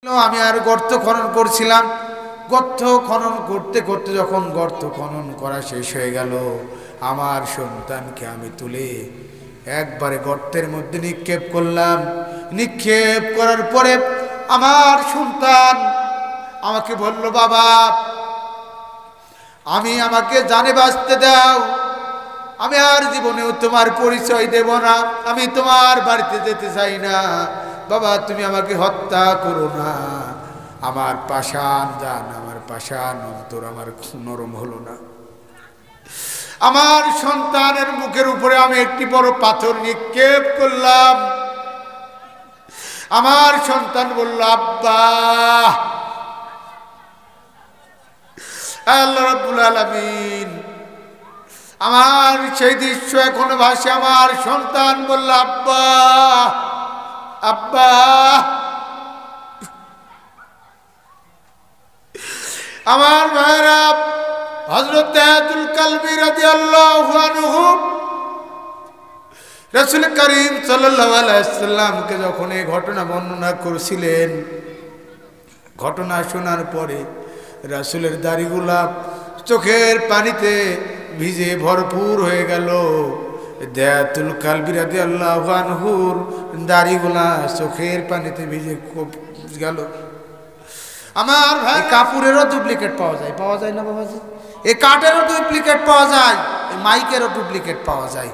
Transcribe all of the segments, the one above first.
আমি আর গর্ত খনন করছিলাম। গর্ত খনন করতে করতে যখন গর্ত খনন করা শেষ হয়ে গেল, আমার সন্তানকে আমি তুলে একবারে গর্তের মধ্যে নিক্ষেপ করলাম। নিক্ষেপ করার পরে আমার সন্তান আমাকে বলল, বাবা আমাকে জানে বাঁচতে দাও, আমি আর জীবনেও তোমার পরিচয় দেব না, আমি তোমার বাড়িতে যেতে চাই না, বাবা তুমি আমাকে হত্যা করো না। আমার পাষাণ জান, আমার পাষাণ অন্তর আমার নরম হলো না। আমার সন্তানের মুখের উপরে আমি একটি বড় পাথর নিক্ষেপ করলাম। আমার সন্তান বলল, আব্বা। আল্লাহ রাব্বুল আলামিন, আমার সেই দৃশ্য এখনো ভাসে। আমার সন্তান বলল, আব্বা আব্বা। আমার ভাইরা, হযরত আব্দুল কালবি রাদিয়াল্লাহু আনহু রাসূল করিম সাল্লাল্লাহু আলাইহি ওয়াসাল্লামকে যখন এই ঘটনা বর্ণনা করছিলেন, ঘটনা শোনার পরে রাসূলের দাড়িগুলা চোখের পানিতে ভিজে ভরপুর হয়ে গেল। আব্দুল কালবি রাদিয়াল্লাহু আনহুর দাড়িগুলা চোখের পানিতে ভিজে গেল। আমার ভাই, কাপড়েরও ডুপ্লিকেট পাওয়া যায় না বাবাজি? এই কাঠেরও ডুপ্লিকেট পাওয়া যায়, এই মাইকেরও ডুপ্লিকেট পাওয়া যায়।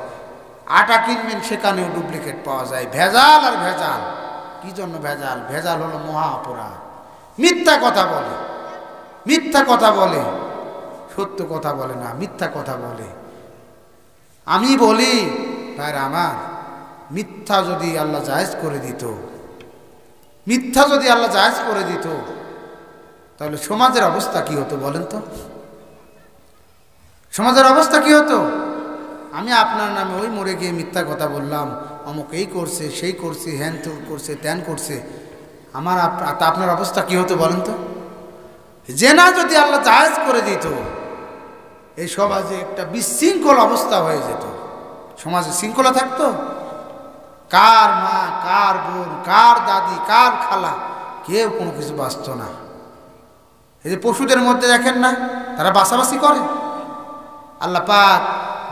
আটা কিনবেন সেখানেও ডুপ্লিকেট পাওয়া যায়। ভেজাল আর ভেজাল। কি জন্য ভেজাল? ভেজাল হলো মহা অপরাধ। মিথ্যা কথা বলে, মিথ্যা কথা বলে, সত্য কথা বলে না, মিথ্যা কথা বলে। আমি বলি ভাইরা আমার, মিথ্যা যদি আল্লাহ জায়েজ করে দিত, মিথ্যা যদি আল্লাহ জায়েজ করে দিত, তাহলে সমাজের অবস্থা কি হতো বলেন তো? সমাজের অবস্থা কি হতো? আমি আপনার নামে ওই মরে গিয়ে মিথ্যা কথা বললাম, অমুক এই করছে, সেই করছে, হ্যান করছে, ত্যান করছে, আপনার অবস্থা কি হতো বলেন তো? জেনা যদি আল্লাহ জায়েজ করে দিত, এই সমাজে একটা বিশৃঙ্খল অবস্থা হয়ে যেত। সমাজে শৃঙ্খলা থাকতো? কার মা, কার বোন, কার দাদি, কার খালা, কেউ কোনো কিছু বাঁচত না। এই যে পশুদের মধ্যে দেখেন না, তারা বাছাবাছি করে। আল্লাহ পাক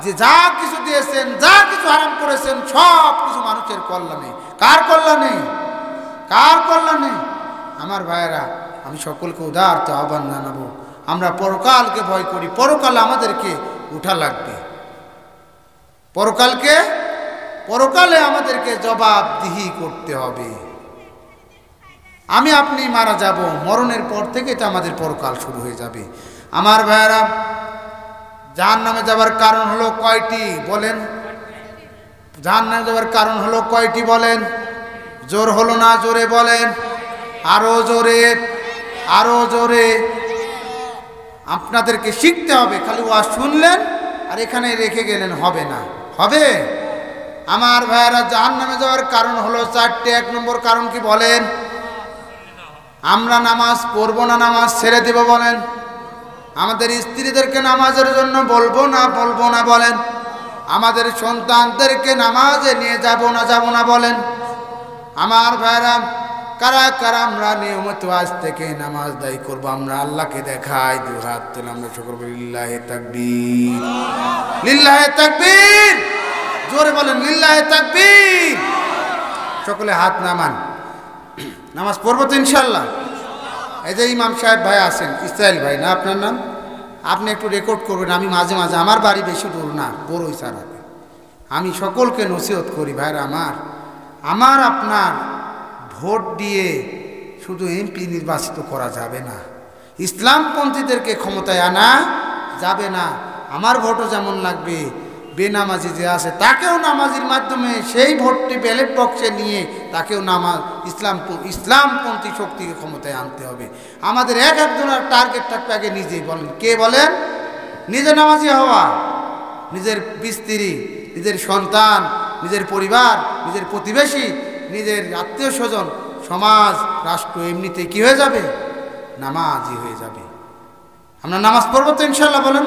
যে যা কিছু দিয়েছেন, যা কিছু হারাম করেছেন, সব কিছু মানুষের কল্যাণে। কার কল্যাণে? কার কল্যাণে? আমার ভাইয়েরা, আমি সকলকে উদারত আহ্বান জানাবো, আমরা পরকালকে ভয় করি। পরকালে আমাদেরকে উঠা লাগবে। পরকালে আমাদেরকে জবাবদিহি করতে হবে। আপনি মারা যাব, মরণের পর থেকে এটা আমাদের পরকাল শুরু হয়ে যাবে। আমার ভাইয়েরা, জাহান্নামে যাওয়ার কারণ হলো কয়টি বলেন? জাহান্নামে যাওয়ার কারণ হলো কয়টি বলেন? জোর হলো না, জোরে বলেন, আরো জোরে, আরো জোরে। আপনাদেরকে শিখতে হবে। খালি ওয়াজ শুনলেন আর এখানে রেখে গেলেন হবে না। হবে? আমার ভাইয়েরা, জাহান্নামে যাওয়ার কারণ হলো চারটে। এক নম্বর কারণ কি বলেন? আমরা নামাজ পড়বো না, নামাজ ছেড়ে দেব বলেন। আমাদের স্ত্রীদেরকে নামাজের জন্য বলবো না বলেন। আমাদের সন্তানদেরকে নামাজে নিয়ে যাব না বলেন। আমার ভাইরা, কারা কারা আমরা নিয়মিত আজ থেকে নামাজ দায়ী করবো? আমরা আল্লাহকে দেখাই, দু হাত তুলে আমরা সকল লিল্লাহে তাকবীর, লিল্লাহে তাকবীর, জোরে বলেন লিল্লাহে তাকবীর। সকলে হাত নামান। নামাজ পড়বো তো ইনশাল্লাহ। এই যে ইমাম সাহেব ভাই আছেন, ইসরায়েল ভাই না আপনার নাম, আপনি একটু রেকর্ড করবেন। আমি মাঝে মাঝে, আমার বাড়ি বেশি দূর না, বড়ই সারাতে, আমি সকলকে নসিহত করি, ভাইরা আমার আপনার ভোট দিয়ে শুধু এমপি নির্বাচিত করা যাবে না, ইসলামপন্থীদেরকে ক্ষমতায় আনা যাবে না। আমার ভোটও যেমন লাগবে, বেনামাজি যে আছে তাকেও নামাজির মাধ্যমে সেই ভোটটি ব্যালট বক্সে নিয়ে তাকেও ইসলামপন্থী শক্তিকে ক্ষমতায় আনতে হবে। আমাদের একজনের টার্গেট থাকবে আগে নিজেই। বলেন কে বলেন? নিজে নামাজি হওয়া, নিজের স্ত্রী, নিজের সন্তান, নিজের পরিবার, নিজের প্রতিবেশী, নিজের আত্মীয় স্বজন, সমাজ, রাষ্ট্র এমনিতে কি হয়ে যাবে? নামাজি হয়ে যাবে। আমরা নামাজ পড়বো তো ইনশাল্লাহ বলেন।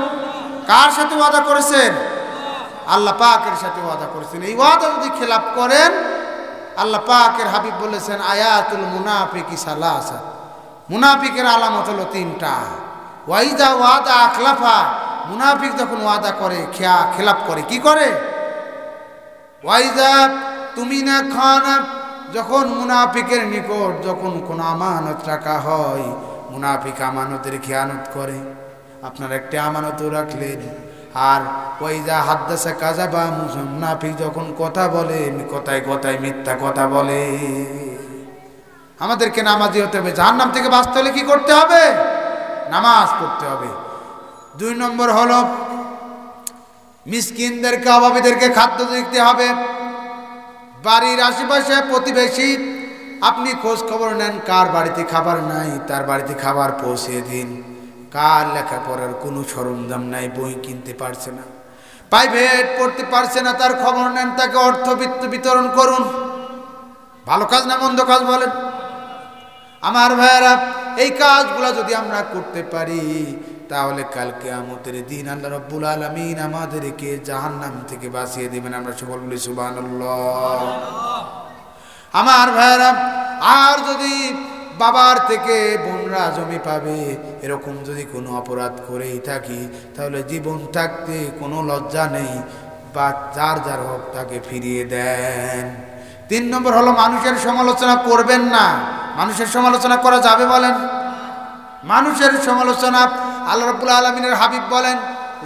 কার সাথে ওয়াদা করেছেন? আল্লাহ পাকের সাথে ওয়াদা করেছেন। এই ওয়াদা যদি খেলাপ করেন আল্লাহ পাকের হাবিব বলেছেন আয়াতুল মুনাফিকি সালাসা, মুনাফিকের আলামত হলো তিনটা। ওয়াইদা ওয়াদা আখলাফা, মুনাফিক যখন ওয়াদা করে খেলাপ করে, কি করে? ওয়াইদা তুমি না খানা, যখন মুনাফিকের নিকট যখন কোনো আমানত রাখা হয়, মুনাফিক আমানতের খেয়ানত করে। আপনার একটা আমানতও রাখলেন, আর ওয়াইদা হাদ্দাসা কাযাবা, মুনাফিক যখন কথা বলে কথায় কথায় মিথ্যা কথা বলে। আমাদেরকে নামাজি হতে হবে। জাহান্নাম থেকে বাঁচতে হলে কি করতে হবে? নামাজ পড়তে হবে। 2 নম্বর হলো মিসকিনদেরকে, অভাবীদেরকে খাদ্য দিতে হবে। বাড়ির আশেপাশে প্রতিবেশী আপনি খোঁজ খবর নেন, কার বাড়িতে খাবার নাই, তার বাড়িতে খাবার পৌঁছে দিন। কার লেখাপড়ার কোনো সরঞ্জাম নাই, বই কিনতে পারছে না, প্রাইভেট পড়তে পারছে না, তার খবর নেন, তাকে অর্থবিত্ত বিতরণ করুন। ভালো কাজ না মন্দ কাজ বলেন? আমার ভাইয়েরা, এই কাজগুলো যদি আমরা করতে পারি তাহলে কাল কিয়ামতের দিন আল্লাহ রাব্বুল আলামিন আমাদেরকে জাহান্নাম থেকে বাঁচিয়ে দিবেন। আমরা সকল বলি সুবহানাল্লাহ। আমার ভাইয়েরা, আর যদি বাবার থেকে বোনরা জমি পাবে, এরকম যদি কোনো অপরাধ করেই থাকি, তাহলে জীবন থাকতে কোনো লজ্জা নেই, বা যার যার হক তাকে ফিরিয়ে দেন। 3 নম্বর হলো মানুষের সমালোচনা করবেন না। মানুষের সমালোচনা করা যাবে বলেন? মানুষের সমালোচনা, আল্লাহ রাব্বুল আলামিনের হাবিব বলেন,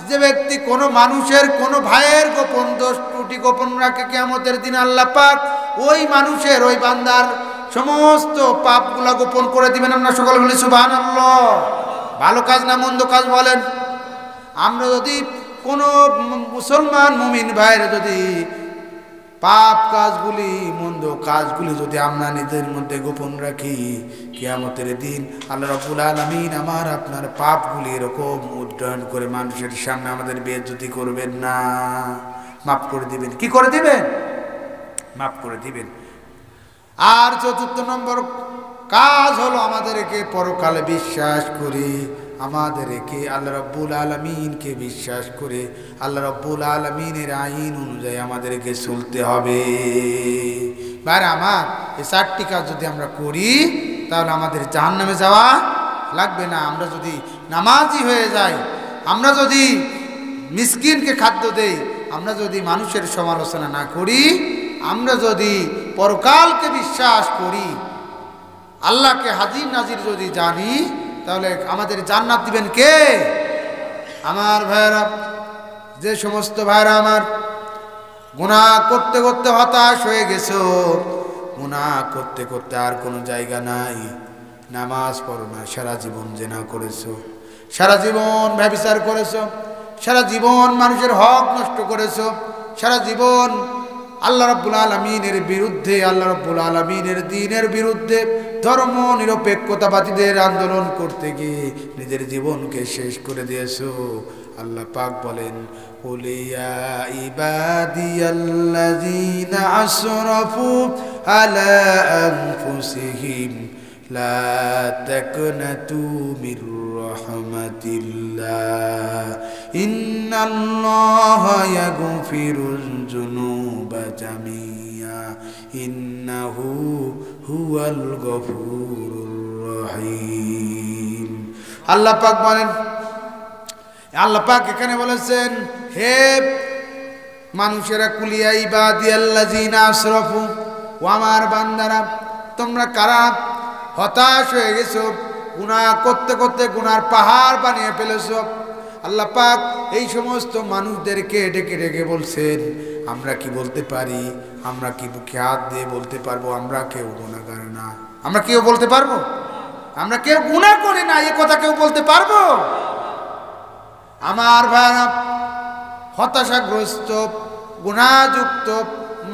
যে ব্যক্তি কোনো মানুষের কোনো ভাইয়ের গোপন দোষ ত্রুটি গোপন রাখে, কিয়ামতের দিন আল্লাহ পাক ওই মানুষের, ওই বান্দার সমস্ত পাপগুলা গোপন করে দিবেন। আমরা সকলে বলি সুবহানাল্লাহ। ভালো কাজ না মন্দ কাজ বলেন? আমরা যদি কোনো মুসলমান মুমিন ভাইয়ের যদি পাপ কাজগুলি, মন্দ কাজগুলি যদি আমরা নিজের মধ্যে গোপন রাখি, কিয়ামতের দিন আল্লাহ রাব্বুল আলামিন আমার আপনার পাপগুলি এরকম উড্ডয়ন করে মানুষের সামনে আমাদের বেইজ্জতি করবেন না, মাফ করে দিবেন। কি করে দিবেন? মাফ করে দিবেন। আর 4 নম্বর কাজ হলো আমাদেরকে পরকালে বিশ্বাস করি, আমাদেরকে আল্লাহ রাব্বুল আলামিনকে বিশ্বাস করে আল্লাহ রাব্বুল আলামিনের আইন অনুযায়ী আমাদেরকে চলতে হবে। ভাই আমার, এই 4টি কাজ যদি আমরা করি তাহলে আমাদের জাহান্নামে যাওয়া লাগবে না। আমরা যদি নামাজি হয়ে যাই, আমরা যদি মিসকিনকে খাদ্য দেই, আমরা যদি মানুষের সমালোচনা না করি, আমরা যদি পরকালকে বিশ্বাস করি, আল্লাহকে হাজির নাজির যদি জানি, তাহলে আমাদের জান্নাত দিবেন কে? আমার ভাইরা, যে সমস্ত ভাইরা আমার গুনাহ করতে করতে হতাশ হয়ে গেছো, গুনাহ করতে করতে আর কোনো জায়গা নাই, নামাজ পড়ো না, সারা জীবন জিনা করেছো, সারা জীবন ব্যভিচার করেছো, সারা জীবন মানুষের হক নষ্ট করেছো, সারা জীবন আল্লাহ রাব্বুল আলামিনের বিরুদ্ধে, আল্লাহ রাব্বুল আলামিনের দ্বীনের বিরুদ্ধে ধর্ম নিরপেক্ষতাবাদীদের আন্দোলন করতে গিয়ে নিজের জীবনকে শেষ করে দিয়েছো। আল্লাহ পাক বলেন, কুল ইয়া ইবাদিয়াল্লাযীনা আসরাফু আলা আনফুসিহিম লা তাকনাতু মির রাহমাতিল্লাহ ইন্নাল্লাহা ইয়াগফিরুয যুনুবা জামিআ ইন্নাহু হুয়াল গফুরুর রহিম। আল্লাহ পাক বলেন, আল্লাহ পাক এখানে বলেছেন, হে মানুষেরা, কুলিয়া ইবাদিয়াল্লাযীনা আসরাফু, ও আমার বান্দারা, তোমরা কারা হতাশ হয়ে গেছো, গুনাহ করতে করতে গুনার পাহাড় বানিয়ে ফেলেছো। আল্লাহ পাক এই সমস্ত মানুষদেরকে ডেকে ডেকে বলছেন, আমরা কি বলতে পারি? আমরা কি বুকে হাত দিয়ে বলতে পারবো আমরা কেউ গুনাহগার না? আমরা কেউ বলতে পারবো? আমরা কেউ গুনাহ করি না, এই কথা কেউ বলতে পারবো? আমার ভাইরা, হতাশাগ্রস্ত গুনাহযুক্ত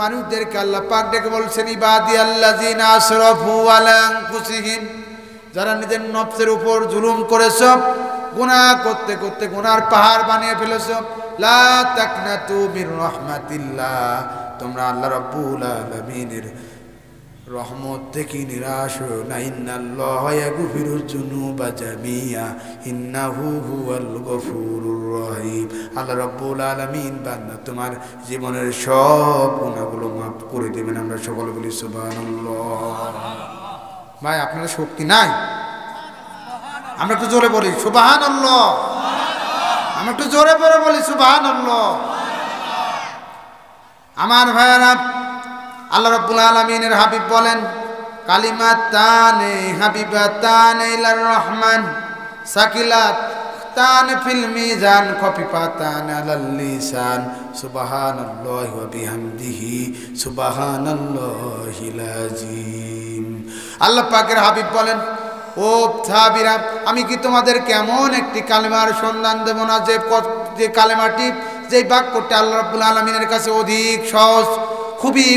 মানুষদেরকে আল্লাহ পাক ডেকে বলছেন, ইবাদিয়াল্লাযীনা আসরাফু আলা আনফুসিহিম, যারা নিজের নফসের উপর জুলুম করেছো, গুনাহ করতে করতে গুনার পাহাড় বানিয়ে ফেলেছো, লা তাকনাতু মির রাহমাতিল্লাহ, তোমরা আল্লাহ রাব্বুল আলামিনের রহমত থেকে নিরাশ হও না। ইন্নাল্লাহা ইয়াগফিরুয যুনুবা জামিআ ইন্নাহু হুয়াল গফুরুর রহিম। আল্লাহ রাব্বুল আলামিন বান্দা তোমার জীবনের সব গুনাহগুলো মাফ করে দেবেন। আমরা সকলে বলি সুবহানাল্লাহ। ভাই আপনার শক্তি নাই? আমরা একটু জোরে বলি সুবহানাল্লাহ। আমরা একটু জোরে পড়ে বলি সুবহানাল্লাহ। আমার ভাইয়েরা, আল্লাহ রাব্বুল আলামিনের হাবিব বলেন, কালিমাতানে হাবিবাতানে ইলার রহমান সাকিলাতান ফিল মিজান খফিফাতান আলাল লিসান সুবহানাল্লাহি ওয়া বিহামদিহি সুবহানাল্লাহিল আযীম। আল্লাহ পাকের হাবিব বলেন, ও সাহাবীরা, আমি কি তোমাদের কেমন একটি কালেমার সন্ধান দেব না, যে কালেমাটি, যে বাক্যটি আল্লাহ রাব্বুল আলামিনের কাছে অধিক সহজ, খুবই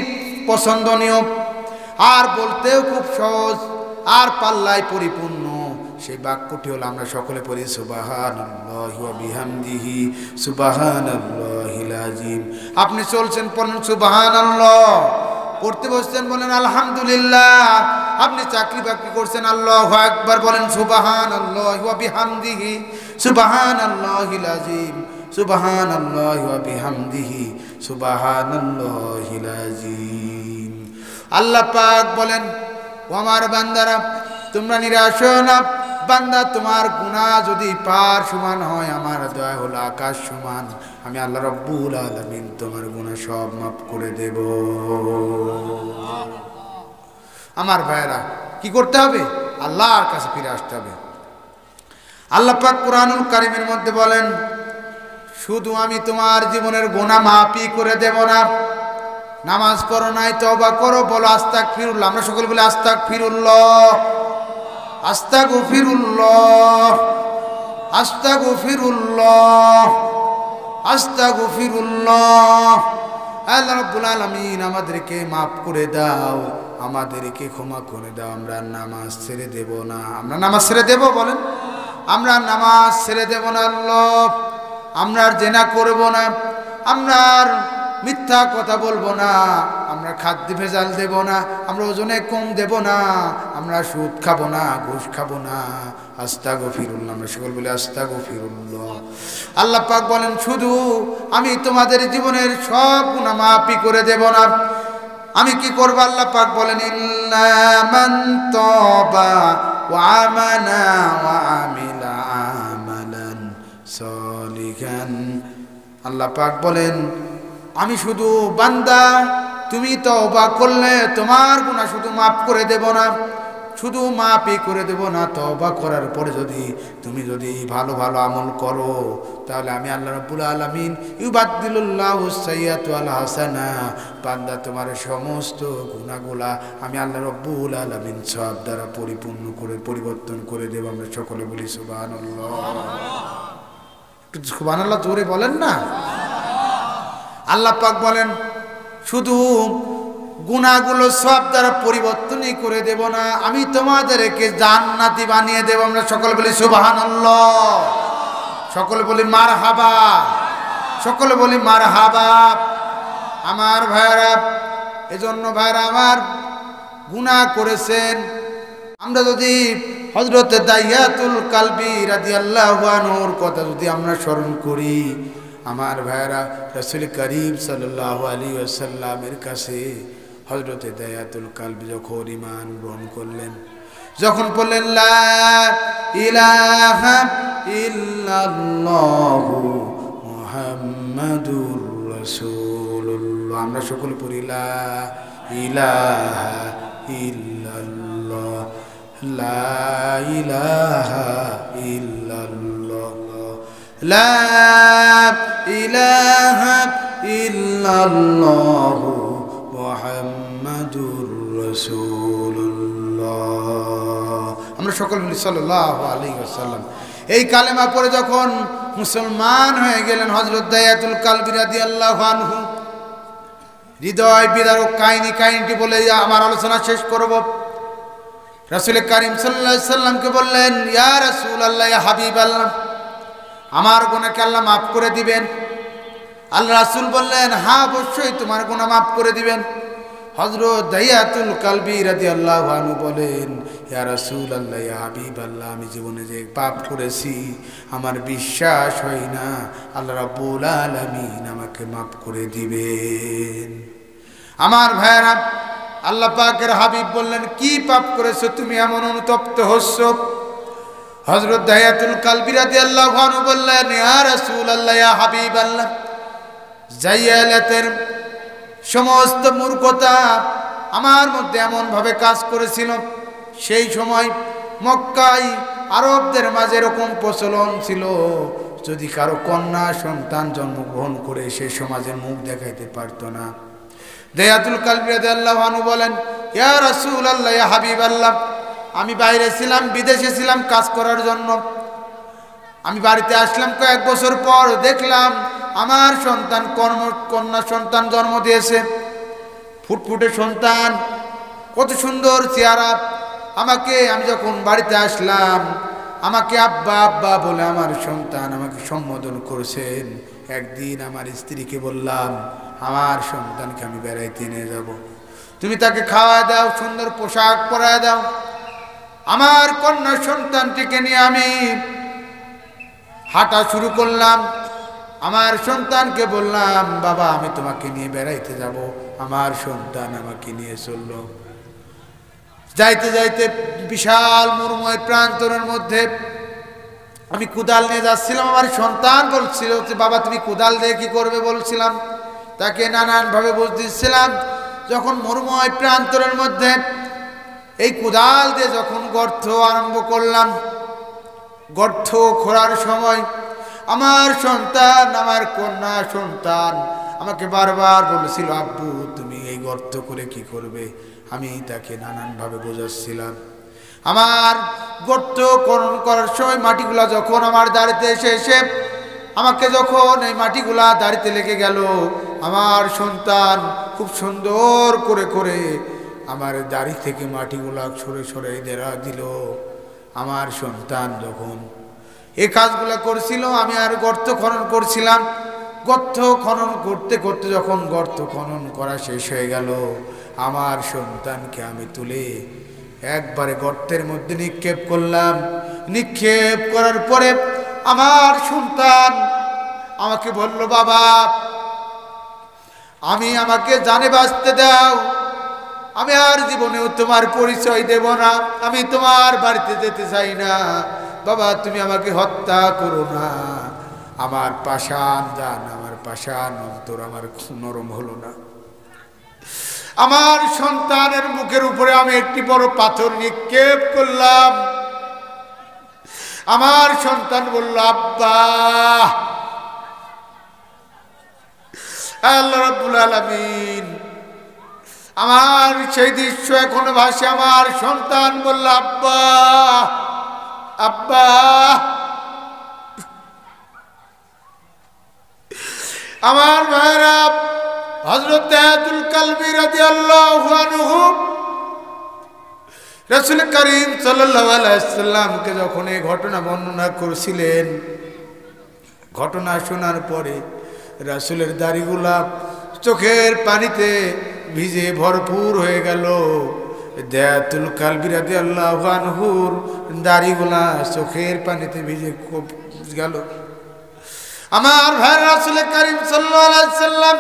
পছন্দনীয়, আর বলতেও খুব সহজ, আর পাল্লায় পরিপূর্ণ। সেই বাক্যটি হলো, আমরা সকলে পড়ি সুবহানাল্লাহি ওয়া বিহামদিহি সুবহানাল্লাহিল আযীম। আপনি চলছেন পড়েন সুবহানাল্লাহ, পড়তে বসছেন বলেন আলহামদুলিল্লাহ, আপনি চাকরি বাকরি করছেন আল্লাহু আকবার বলেন সুবহানাল্লাহি ওয়া বিহামদিহি সুবহানাল্লাহিল আযীম সুবহানাল্লাহি ওয়া বিহামদিহি সুবহানাল্লাহিল আযীম। আল্লাহ পাক বলেন, ও আমার বান্দারা, তোমরা নিরাশ হও না। বান্দা, তোমার গুনাহ যদি পার সমান হয়, আমার দয়া হলো আকাশ সমান। আমি আল্লাহ রাব্বুল আলামিন তোমার গুনাহ সব মাফ করে দেব। আমার ভাইরা, কি করতে হবে? আল্লাহর কাছে ফিরে আসতে হবে। আল্লাহ পাক কুরআনুল কারীমের মধ্যে বলেন, শুধু আমি তোমার জীবনের গুনাহ মাফই করে দেব না। নামাজ পড়ো নাই, তওবা করো, বলো আস্তাগফিরুল্লাহ। আমরা সকলে বলি আস্তাগফিরুল্লাহ, আস্তাগফিরুল্লাহ, আস্তাগফিরুল্লাহ, আস্তাগফিরুল্লাহ। আল্লাহ রাব্বুল আলামিন আমাদেরকে মাফ করে দাও, আমাদেরকে ক্ষমা করে দাও। আমরা নামাজ ছেড়ে দেব না। আমরা নামাজ ছেড়ে দেব বলেন? আমরা নামাজ ছেড়ে দেব না আল্লাহ। আমরা আর জেনা করব না, আমরা আর মিথ্যা কথা বলবো না, আমরা খাদ্য ভেজাল দেব না, আমরা ওজনে কম দেব না, আমরা সুদ খাবো না, ঘুষ খাবো না। আস্তাগফিরুল্লাহ। আমরা সকল বলি আস্তাগফিরুল্লাহ। আল্লাহ পাক বলেন, শুধু আমি তোমাদের জীবনের সব গুনাহ মাফই করে দেব না। আমি কি করব? আল্লাহ পাক বলেন, ইল্লা মান তাবা ওয়া আমানা ওয়া আমিলা আমালান সালিহান। আল্লাহ পাক বলেন, আমি শুধু বান্দা, তুমি তওবা করলে তোমার গুনাহ শুধু মাফ করে দেব না, শুধু মাফই করে দেব না, তওবা করার পরে তুমি যদি ভালো ভালো আমল করো, তাহলে আমি আল্লাহ রাব্বুল আলামিন ইউবাদদিলুল্লাহু সাইয়্যাতু আল হাসানা, বান্দা তোমার সমস্ত গুনাহগুলা আমি আল্লাহ রাব্বুল আলামিন সব দ্বারা পরিপূর্ণ করে পরিবর্তন করে দেব। আমরা সকলে বলি সুবহানাল্লাহ। একটু সুবহানাল্লাহ জোরে বলেন না। আল্লাহ পাক বলেন, শুধু গুনাহগুলো সব দ্বারা পরিবর্তনই করে দেব না, আমি তোমাদেরকে জান্নাতি বানিয়ে দেব। আমরা সকলে বলি সুবহানাল্লাহ, সকলে বলি মারহাবা, সকলে বলি মারহাবা। আমার ভাইরা, এজন্য ভাইরা আমার, গুনাহ করেছেন, আমরা যদি হযরত দাহিয়াতুল কালবি রাদিয়াল্লাহু আনহুর কথা যদি আমরা স্মরণ করি, আমার ভাইরা, রাসূল করিম সাল্লাল্লাহু আলাইহি ওয়াসাল্লামের কাছে হযরত দাহিয়াতুল কালবি যখন ঈমান গ্রহণ করলেন, যখন বললেন লা ইলাহা ইল্লাল্লাহু মুহাম্মাদুর রাসূলুল্লাহ। আমরা সকলে পড়ি লা ইলাহা ইল্লাল্লাহ, লা ইলাহা ইল্লাল্লাহ, লা ইলাহা ইল্লাল্লাহু মুহাম্মাদুর রাসূলুল্লাহ। আমরা সকল বলি সাল্লাল্লাহু আলাইহি ওয়াসাল্লাম। এই কালেমা পড়ে যখন মুসলমান হয়ে গেলেন হযরত দাহিয়াতুল কালবি রাদিয়াল্লাহু আনহু, হৃদয় বিদারক কাহিনীটি বলে আমার আলোচনা শেষ করব। রাসূল করিম সাল্লাল্লাহু আলাইহি ওয়াসাল্লামকে বললেন, ইয়া রাসূলুল্লাহ, ইয়া হাবিবাল্লাহ, আমার গুনাহকে আল্লাহ মাফ করে দিবেন? আল্লাহ রাসূল বললেন, হ্যাঁ অবশ্যই তোমার গুনাহ মাফ করে দিবেন। হযরত দাইয়াতুল কালবি রাদিয়াল্লাহু আনহু বলেন, ইয়া রাসূলুল্লাহ, ইয়া হাবিবাল্লাহ, আমি জীবনে যে পাপ করেছি আমার বিশ্বাস হয় না আল্লাহ রাব্বুল আলামিন আমাকে মাফ করে দিবেন। আমার ভাইরা, আল্লাহ পাকের হাবিব বললেন, কি পাপ করেছো তুমি এমন অনুতপ্ত হচ্ছ? হযরত দাইয়াতুল কালবি রাদিয়াল্লাহু আনহু বললেন, ইয়া রাসূলুল্লাহ, ইয়া হাবিবাল্লাহ, জাইয়ালাতের সমস্ত মূর্খতা আমার মধ্যে এমনভাবে কাজ করেছিল। সেই সময় মক্কায় আরবদের মাঝে এরকম প্রচলন ছিল, যদি কারো কন্যা সন্তান জন্মগ্রহণ করে সে সমাজের মুখ দেখাইতে পারত না। দাইয়াতুল কালবি রাদিয়াল্লাহু আনহু বলেন, ইয়া রাসূলুল্লাহ, ইয়া হাবিবাল্লাহ, আমি বাইরে ছিলাম, বিদেশে ছিলাম কাজ করার জন্য। আমি বাড়িতে আসলাম কয়েক বছর পর, দেখলাম আমার সন্তান কন্যা সন্তান জন্ম দিয়েছে, ফুটফুটে সন্তান, কত সুন্দর চেহারা। আমি যখন বাড়িতে আসলাম, আমাকে আব্বা আব্বা বলে আমার সন্তান আমাকে সম্বোধন করেছেন। একদিন আমার স্ত্রীকে বললাম, আমার সন্তানকে আমি বেড়াইতে নিয়ে যাব, তুমি তাকে খাওয়া দাও, সুন্দর পোশাক পরায় দাও। আমার কন্যা সন্তানটিকে নিয়ে আমি হাঁটা শুরু করলাম। আমার সন্তানকে বললাম, বাবা আমি তোমাকে নিয়ে বেড়াইতে যাব। আমার সন্তান আমাকে নিয়ে চলল। যাইতে যাইতে বিশাল মরুময় প্রান্তরের মধ্যে আমি কুদাল নিয়ে যাচ্ছিলাম। আমার সন্তান বলছিল যে, বাবা তুমি কুদাল দিয়ে কি করবে বলছিলাম, তাকে নানানভাবে বুঝ দিচ্ছিলাম। যখন মরুময় প্রান্তরের মধ্যে এই কুদাল দিয়ে যখন গর্ত আরম্ভ করলাম, গর্ত খোঁড়ার সময় আমার সন্তান, আমার কন্যা সন্তান আমাকে বারবার বলেছিল, আব্বু তুমি এই গর্ত করে কি করবে। আমি তাকে নানানভাবে বোঝাচ্ছিলাম। আমার গর্ত খনন করার সময় মাটিগুলা যখন আমার দাড়িতে এসে আমাকে যখন এই মাটিগুলা দাড়িতে লেগে গেল, আমার সন্তান খুব সুন্দর করে আমার দাড়ি থেকে মাটিগুলা সরে সরে দেরা দিল। আমার সন্তান যখন এই কাজগুলো করছিল, আমি আর গর্ত খনন করছিলাম। গর্ত খনন করতে করতে যখন গর্ত খনন করা শেষ হয়ে গেল, আমার সন্তানকে আমি তুলে একবারে গর্তের মধ্যে নিক্ষেপ করলাম। নিক্ষেপ করার পরে আমার সন্তান আমাকে বলল, বাবা আমাকে জানে বাঁচতে দাও, আমি আর জীবনেও তোমার পরিচয় দেব না, আমি তোমার বাড়িতে যেতে চাই না, বাবা তুমি আমাকে হত্যা করো না। আমার পাষাণ জান, আমার পাষাণ অন্তর আমার নরম হলো না। আমার সন্তানের মুখের উপরে আমি একটি বড় পাথর নিক্ষেপ করলাম। আমার সন্তান বলল, আব্বা। আল্লাহ রাব্বুল আলামিন, আমার সেই দৃশ্য এখনো ভাসে। আমার সন্তান বলল, আব্বা আব্বা। আমার ভাইরা, হযরত দাইয়াতুল কালবি রাদিয়াল্লাহু আনহু রাসূল করিম সাল্লাল্লাহু আলাইহি ওয়াসাল্লামকে যখন এই ঘটনা বর্ণনা করেছিলেন, ঘটনা শোনার পরে রাসূলের দাড়িগুলা চোখের পানিতে ভিজে ভরপুর হয়ে গেল। দাইয়াতুল কালবি রাদিয়াল্লাহু আনহুর দাড়িগুলা চোখের পানিতে ভিজে গেল। আমার ভাই রাসূল করিম সাল্লাল্লাহু আলাইহি ওয়াসাল্লাম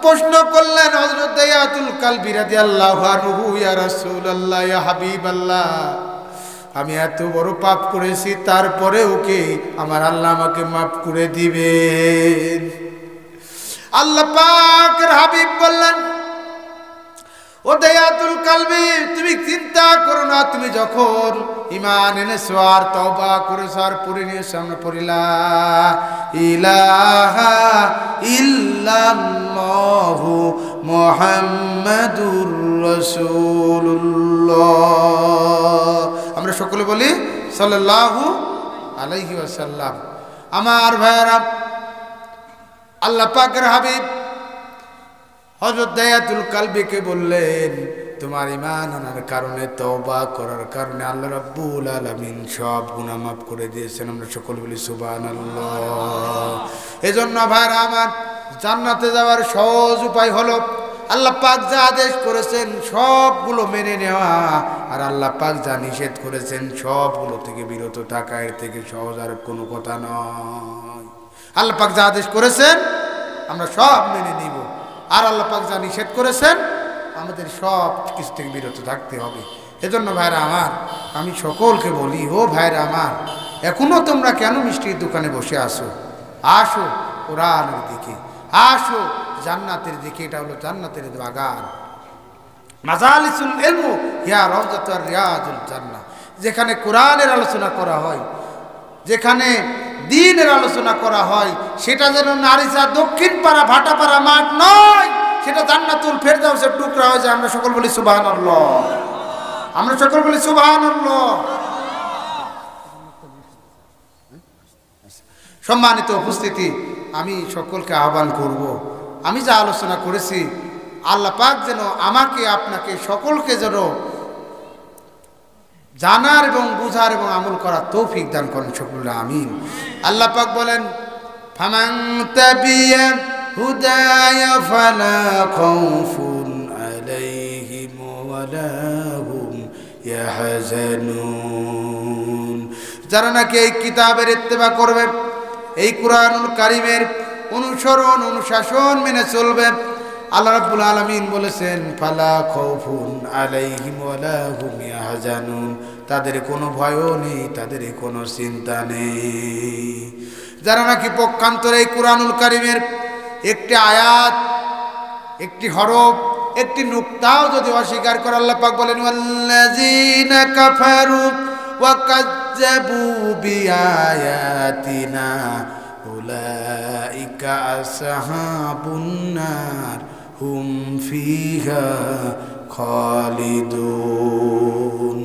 প্রশ্ন করলেন, হযরত দাইয়াতুল কালবি রাদিয়াল্লাহু আনহু, ইয়া রাসূলুল্লাহ, ইয়া হাবিবাল্লাহ, আমি এত বড় পাপ করেছি, তারপরেও কি আমার আল্লাহ আমাকে মাফ করে দিবেন? আল্লাহ পাকের হাবিব বললেন, ও দাইয়াতুল কালবি, তুমি চিন্তা করো না, তুমি যখন ঈমান এনেছো আর তওবা করেছো আর পড়ে নিয়েছো, আমরা পড়ি লা ইলাহা ইল্লাল্লাহু মুহাম্মাদুর রাসূলুল্লাহ, আমরা সকলে বলি সাল্লাল্লাহু আলাইহি ওয়াসাল্লাম। আমার ভাইরা, আল্লাহ পাকের হাবিব হযরত দাইয়াতুল কালবিকে বললেন, তোমার ঈমান আনার কারণে, তওবা করার কারণে আল্লাহ রাব্বুল আলামিন সব গুনাহ মাফ করে দিয়েছেন। আমরা সকলে বলি সুবহানাল্লাহ। এজন্য ভাইরা আমার, জান্নাতে যাওয়ার সহজ উপায় হলো আল্লাহ পাক যা আদেশ করেছেন সবগুলো মেনে নেওয়া, আর আল্লাহ পাক যা নিষেধ করেছেন সবগুলো থেকে বিরত থাকা। এর থেকে সহজ আর কোনো কথা নয়। আল্লাহ পাক যা আদেশ করেছেন আমরা সব মেনে নিব, আর আল্লাহ পাক যা নিষেধ করেছেন আমাদের সব কিছু থেকে বিরত থাকতে হবে। এজন্য ভাইরা আমার, আমি সকলকে বলি, ও ভাইরা আমার, এখনো তোমরা কেন মিষ্টির দোকানে বসে আসো? আসো কোরআনের দিকে, আসো জান্নাতের দিকে। এটা হলো জান্নাতের বাগান। মাজালিসুল ইলম ইয়া রাওজাতুর রিয়াজুল জান্নাহ, যেখানে কোরআনের আলোচনা করা হয়, যেখানে দ্বীনের আলোচনা করা হয়, সেটা যেন নারিসা দক্ষিণ পাড়া ভাটাপাড়া মাঠ নয়, সেটা জান্নাতুল ফেরদাউসের টুকরা হয়ে যায়। আমরা সকল বলি সুবহানাল্লাহ, আমরা সকল বলি সুবহানাল্লাহ। সম্মানিত উপস্থিতি, আমি সকলকে আহ্বান করব, আমি যা আলোচনা করেছি আল্লাহ পাক যেন আমাকে আপনাকে সকলকে যেন জানার এবং বুঝার এবং আমল করার তৌফিক দান করেন সকলে, আমিন। আল্লাহ পাক বলেন, ফামান তাবিয়া হুদায়া ফালা খাউফুন আলাইহিম ওয়ালা হুম ইয়াহজানুন। যারা নাকি এই কিতাবের ইত্তেবা করবে, এই কুরআনুল কারীমের অনুসরণ অনুশাসন মেনে চলবে, আল্লাহ রাব্বুল আলামিন বলেছেন, ফালা খাউফুন আলাইহিম ওয়ালা হুম ইয়াহজানুন, তাদের কোনো ভয়ও নেই, তাদের কোনো চিন্তা নেই। যারা নাকি পক্ষান্তরে এই কুরআনুল কারীমের একটি আয়াত, একটি হরফ, একটি নুক্তাও যদি অস্বীকার করে, আল্লাহ পাক বলেন, ওয়াল্লাযীনা কাফারু ওয়া কাযযাবু বিআয়াতিনা উলাইকা আসহাবুন নার হুম ফিহা খালিদুন।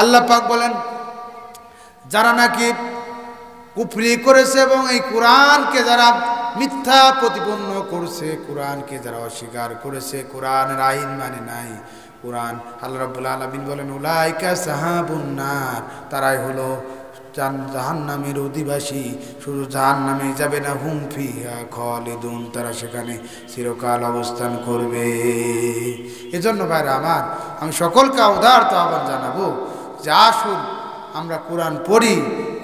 আল্লাহ পাক বলেন, যারা নাকি কুফরি করেছে এবং এই কোরআনকে যারা মিথ্যা প্রতিপন্ন করছে, কোরআনকে যারা অস্বীকার করেছে, কোরআনের আইন মানে নাই, কোরআন, আল্লাহ রাব্বুল আলামিন বলেন, উলাইকা আসহাবুন নার, তারাই হলো জাহান্নামের অধিবাসী। শুধু জাহান্নামে যাবে না, হুম ফিহা খালিদুন, তারা সেখানে চিরকাল অবস্থান করবে। এজন্য ভাইরা আমার, আমি সকলকে উদারত আহ্বান জানাবো যে আসুন আমরা কোরআন পড়ি,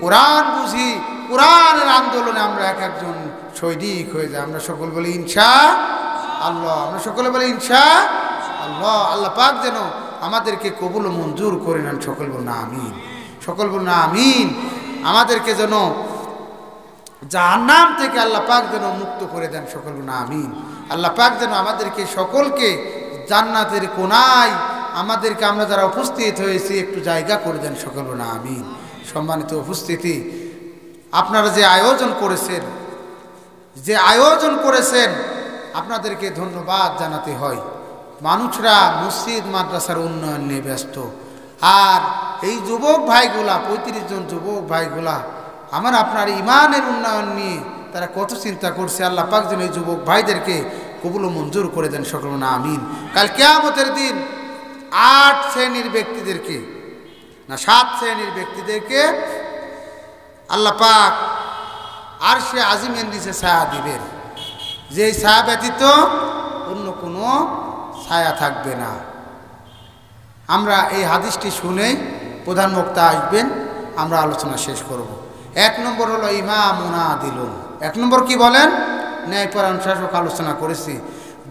কোরআন বুঝি, কোরআনের আন্দোলনে আমরা এক একজন সৈনিক হয়ে যাই। আমরা সকল বলি ইনশাআল্লাহ, আমরা সকলে বলি ইনশাআল্লাহ। আল্লাহ পাক যেন আমাদেরকে কবুল ও মঞ্জুর করে নেন, সকল বল না আমিন, সকল বল না আমিন। আমাদেরকে যেন জাহান্নাম থেকে আল্লাহ পাক যেন মুক্ত করে দেন, সকল বল না আমিন। আল্লাহ পাক যেন আমাদেরকে সকলকে জান্নাতের কোনায়, আমাদেরকে আমরা যারা উপস্থিত হয়েছি একটু জায়গা করে দেন, সকল বল না আমিন। সম্মানিত উপস্থিতি, আপনারা যে আয়োজন করেছেন আপনাদেরকে ধন্যবাদ জানাতে হয়। মানুষরা মসজিদ মাদ্রাসার উন্নয়ন নিয়ে ব্যস্ত, আর এই যুবক ভাইগুলা, 35 জন যুবক ভাইগুলা আমার আপনার ইমানের উন্নয়ন নিয়ে তারা কত চিন্তা করছে। আল্লাহ পাক যেন এই যুবক ভাইদেরকে কবুল ও মঞ্জুর করে দেন, সকল না আমিন। কাল কিয়ামতের দিন 8 শ্রেণীর ব্যক্তিদেরকে, না 7 শ্রেণীর ব্যক্তিদেরকে আল্লাহ পাক আরশে আজিমের নিচে ছায়া দিবেন, যে ছায়া ব্যতীত অন্য কোনো ছায়া থাকবে না। আমরা এই হাদিসটি শুনেই প্রধান বক্তা আসবেন, আমরা আলোচনা শেষ করব। 1 নম্বর হলো ইমামুন আদিলুন। 1 নম্বর কি বলেন? ন্যায়পরায়ণ শাসক, আলোচনা করেছি।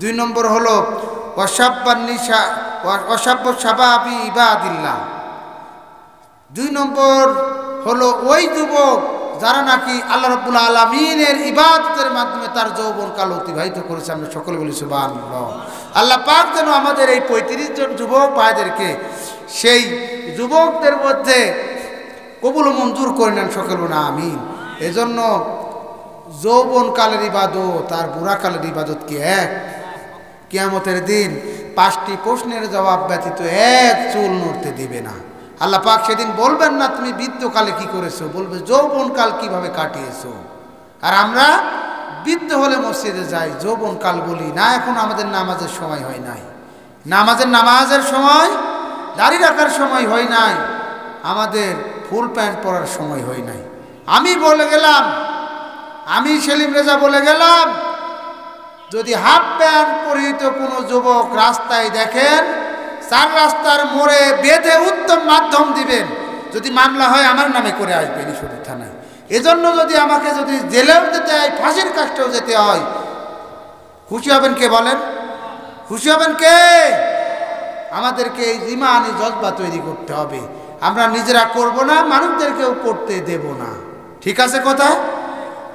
2 নম্বর হলো অসাব্য শাবাবি ইবাদিল্লাহ। 2 নম্বর হলো ওই যুবক যারা নাকি আল্লাহ রাব্বুল আলামিনের ইবাদতের মাধ্যমে তার যৌবনকাল অতিবাহিত করেছে। আমরা সকলে বলি সুবহানাল্লাহ। আল্লাহ পাক যেন আমাদের এই 35 জন যুবক ভাইদেরকে সেই যুবকদের মধ্যে কবুল মঞ্জুর করে নেন, সকল না আমিন। এজন্য যৌবনকালের ইবাদত আর বুড়াকালের ইবাদত কি এক? কিয়ামতের দিন 5টি প্রশ্নের জবাব ব্যতীত এক চুল নড়তে দিবে না। আল্লাহ পাক সেদিন বলবেন না তুমি বৃদ্ধকালে কি করেছো, বলবে যৌবনকাল কিভাবে কাটিয়েছো। আর আমরা বৃদ্ধ হলে মসজিদে যাই, যৌবনকাল বলি না। এখন আমাদের নামাজের সময় হয় নাই, নামাজের সময়, দাড়ি রাখার সময় হয় নাই, আমাদের ফুল প্যান্ট পরার সময় হয় নাই। আমি বলে গেলাম, আমি সেলিম রেজা বলে গেলাম যদি হাফ প্যান্ট পরিহিত কোনো যুবক রাস্তায় দেখেন, 4 রাস্তার মোড়ে বেঁধে উত্তম মাধ্যম দিবেন, যদি মামলা হয় আমার নামে করে আসবেন ঈশ্বরী থানায়। এজন্য যদি আমাকে যদি জেলেও যেতে হয়, ফাঁসির কাজটাও যেতে হয়, খুশি হবেন কে বলেন? খুশি হবেন কে? আমাদেরকে এই ইমানি জজবা তৈরি করতে হবে। আমরা নিজেরা করব না, মানুষদেরকেও করতে দেব না। ঠিক আছে কথা?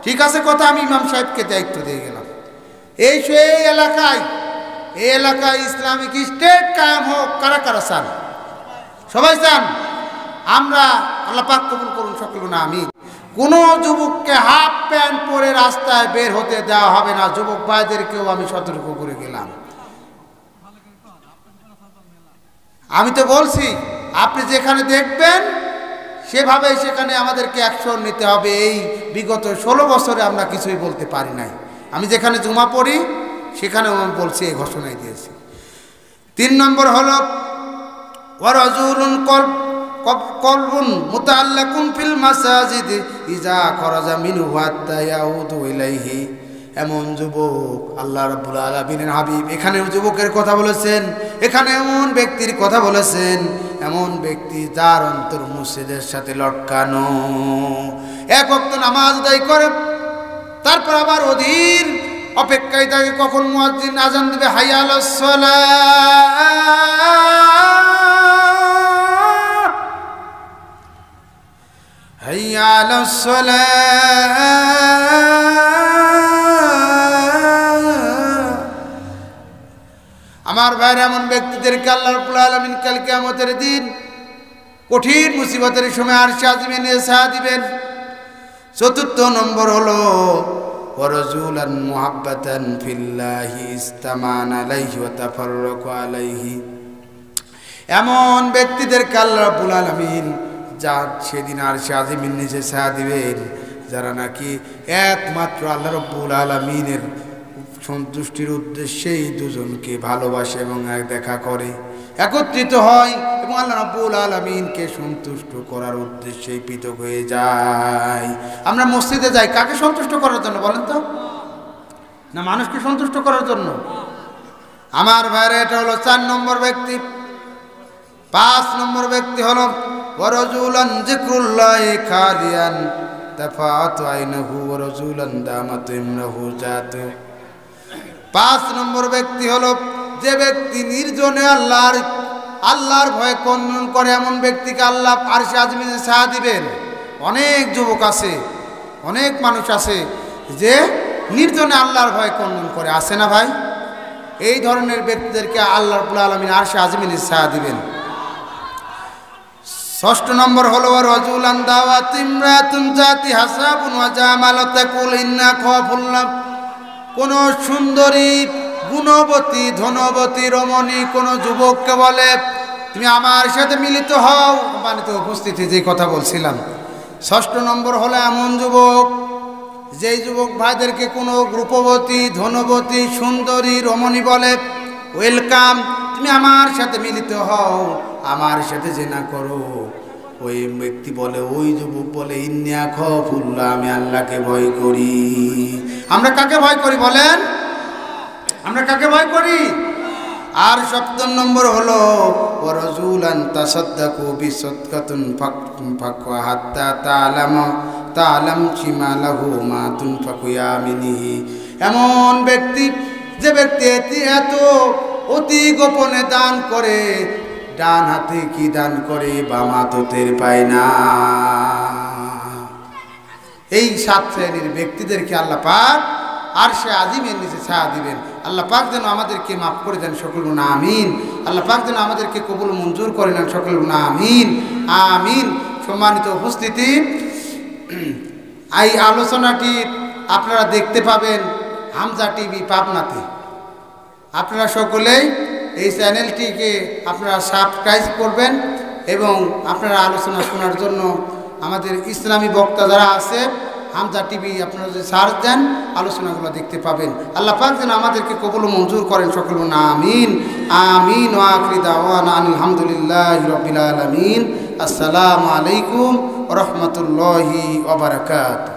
ঠিক আছে কথা। আমি ইমাম সাহেবকে দায়িত্ব দিয়ে গেলাম। এই এলাকায় ইসলামিক স্টেট কায়েম হোক। কারা কারা চান? সবাই চান? আমরা আল্লাহ পাক কবুল করুন সকলে না আমিন। কোনো যুবককে হাফ প্যান্ট পরে রাস্তায় বের হতে দেওয়া হবে না। যুবক ভাইদেরকেও আমি সতর্ক করে গেলাম। আমি তো বলছি আপনি যেখানে দেখবেন সেভাবে সেখানে আমাদেরকে অ্যাকশন নিতে হবে। এই বিগত 16 বছরে আমরা কিছুই বলতে পারি নাই। আমি যেখানে জুমা পড়ি সেখানেও আমি বলছি, এই ঘোষণাই দিয়েছি। 3 নম্বর হলো ওয়ারাজুলুন কলবুন মুতাআল্লাকুন ফিল মাসাজিদ ইজা খরাজা মিনহু হাত্তা ইয়াউদু ইলাইহি। এমন যুবক, আল্লাহ রাব্বুল আলামিনের হাবিব এখানেও যুবকের কথা বলেছেন, এখানে এমন ব্যক্তির কথা বলেছেন, এমন ব্যক্তি যার অন্তর মসজিদের সাথে লটকানো, এক ওয়াক্ত নামাজ আদায় করে, তারপর আবার অধীর অপেক্ষায় থাকে কখন মুয়াজ্জিন আযান দিবে, হাইয়া আলাস সালাহ, হাইয়া আলাস সালাহ। আমার ভাইয়ের এমন ব্যক্তিদেরকে আল্লাহ রাব্বুল আলামিন কাল কিয়ামতের দিন কঠিন মুসিবতের সময় আরশে আজিমে নিয়ে ছায়া দিবেন। 4 নম্বর হলো ওয়ারাজুলান মুহাব্বাতান ফিল্লাহি ইস্তামান আলাইহি ওয়া তাফাররাকু আলাইহি। এমন ব্যক্তিদেরকে আল্লাহ রাব্বুল আলামিন যা সেদিন আরশে আজিমের নিচে ছায়া দিবেন, যারা নাকি একমাত্র আল্লাহ রাব্বুল আলামিনের সন্তুষ্টির উদ্দেশ্যেই দুজনকে ভালোবাসে এবং দেখা করে, একত্রিত হয় এবং আল্লাহ রাব্বুল আলামিনকে সন্তুষ্ট করার উদ্দেশ্যেই পৃথক হয়ে যায়। আমরা মসজিদে যাই কাকে সন্তুষ্ট করার জন্য বলেন তো? না মানুষকে সন্তুষ্ট করার জন্য? আমার ভাইরা, এটা হলো 4 নম্বর ব্যক্তি। 5 নম্বর ব্যক্তি হলো ওয়ারাজুলান যিকরুল্লাহি খালিয়ান তাফাআতু আইনাহু ওয়ারাজুলান দামাত ইমরাহু জাতু। 5 নম্বর ব্যক্তি হলো যে ব্যক্তি নির্জনে আল্লাহর ভয়ে কন্দন করে, এমন ব্যক্তিকে আল্লাহ আরশে আজিমে ছায়া দিবেন। অনেক যুবক আছে, অনেক মানুষ আছে যে নির্জনে আল্লাহর ভয়ে কন্দন করে, আছে না ভাই? এই ধরনের ব্যক্তিদেরকে আল্লাহ রাব্বুল আলামিন আরশে আজিমে ছায়া দিবেন। 6 নম্বর হলো রাজুলান দাওয়াত ইমরাতুন জাতি হাসাবুন ওয়া জামালাত তাকুল ইন্না খাফুল্লাহ। কোন সুন্দরী, গুণবতী, ধনবতী, রমণী কোন যুবককে বলে তুমি আমার সাথে মিলিত হও, সম্মানিত উপস্থিতি যে কথা বলছিলাম। 6 নম্বর হলো এমন যুবক, যেই যুবক ভাইদেরকে কোনো রূপবতী, ধনবতী, সুন্দরী, রমণী বলে ওয়েলকাম, তুমি আমার সাথে মিলিত হও, আমার সাথে জেনা করো, ওই ব্যক্তি বলে, ওই যুবক বলে ইন্নী আখাফুল্লাহ, আমি আল্লাহকে ভয় করি। আমরা কাকে ভয় করি বলেন? আমরা কাকে ভয় করি? আর 7 নম্বর হলো ওয়ারাজুলান তাসাদ্দাকু বিসাদকাতুন ফাকফা হাত্তা তাআলাম শিমালাহু মা তুনফাকু ইয়ামিনিহি। এমন ব্যক্তি যে ব্যক্তি এত অতি গোপনে দান করে, ডান হাতে কি দান করে বাম হাতে টের পায় না। এই 7 শ্রেণীর ব্যক্তিদেরকে আল্লাহ পাক আরশে আজিমের নিচে ছায়া দিবেন। আল্লাহ পাক যেন আমাদেরকে মাফ করে দেন সকল গুনাহ, আমিন। আল্লাহ পাক যেন আমাদেরকে কবুল মঞ্জুর করে নেন সকল গুনাহ, আমিন আমিন। সম্মানিত উপস্থিতি, এই আলোচনাটি আপনারা দেখতে পাবেন হামজা টিভি পাবনাতে। আপনারা সকলেই এই চ্যানেলটিকে আপনারা সাবস্ক্রাইব করবেন এবং আপনারা আলোচনা শোনার জন্য আমাদের ইসলামী বক্তা যারা আছে হামজা টিভি আপনারা যদি সার্চ দেন আলোচনাগুলো দেখতে পাবেন। আল্লাহ পাক যেন আমাদেরকে কবুল মঞ্জুর করেন সকল না, আমিন আমিন। ওয়া আখিরু দাওয়ানা আলহামদুলিল্লাহি রাব্বিল আলামিন। আসসালামু আলাইকুম ওয়া রাহমাতুল্লাহি ওয়া বারাকাতুহু।